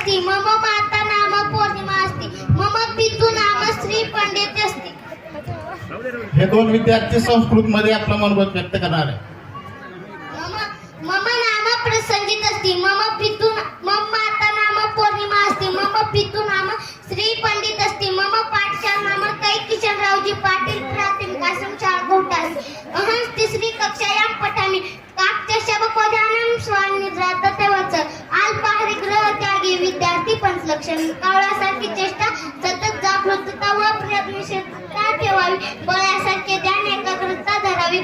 अस्ति मम माता नाम पौर्णिमा अस्ति मम पितु नाम श्री पंडित अस्ति। हे दोन विद्यार्थी संस्कृत मध्ये आपलं मनोगत व्यक्त करणार आहे. मम नाम प्रसंजित अस्ति मम माता नाम पौर्णिमा अस्ति मम पितु नाम श्री पंडित अस्ति मम पाठशाला नाम कै किशनरावजी पाटील प्राथमिक आश्रम शाळा कोटा अहं तिसरी कक्षायां पठामि काक्यशबपदानं स्वानिद्रा तथैवच अल्पाहारी ग्रह त्यागी विद्यार्थी पंचलक्षण कावळासारखी चेष्टा सतत जागृतता व प्रयत्नशीलता ठेवावी बळासारखे ध्यान एकाग्रता धरावी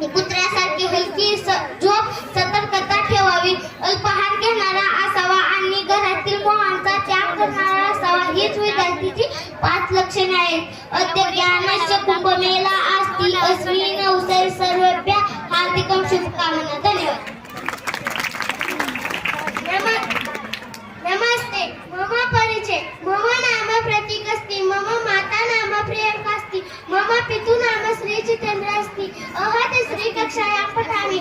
कुत्र्यासारखी हलकी झोप सतर्कता ठेवावी अल्पाहार घेणारा असावा आणि घरातील मोहांचा त्याग करणारा असावा हीच विद्यार्थीची 5 लक्षणे आहेत. अद्य ज्ञानस्य कुंभमेला अस्ति अस्मिन् अवसरे सर्वेभ्यः हार्दिकं शुभकामना. धन्यवाद. नमस्ते मम परिचय मम नाम प्रतीक अस्ति मम माता नाम प्रियंका अस्ति मम पितु नाम श्री जितेंद्र अस्ति अहं तिसरी कक्षायां पठामि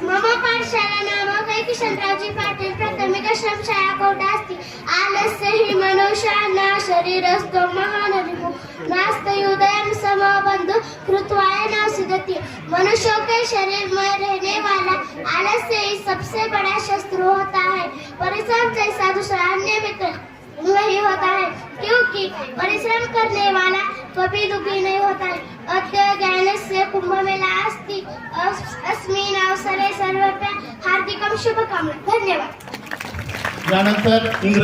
मम पाठशाला नाम कै किशनरावजी पाटील प्राथमिक आश्रम शाळा कोटा अस्ति आलस्य हि मनुष्याणां शरीरस्थो महानरिपु नास्त्युदयं समबन्धु कृत्वाय न सिद्धति मनुष्यों के शरीर में रहने वाला आलस्य ही सबसे बड़ा शस्त्र होता है. परिश्रम जैसा दूसरा अन्य मित्र वही होता है क्योंकि परिश्रम करने वाला कभी दुखी नहीं होता है. अद्य ज्ञानस्य कुंभमेला अस्ति अस्मिन् अवसरे सर्वेभ्यः हार्दिकं शुभकामना. धन्यवाद. यानंतर इंग्रजी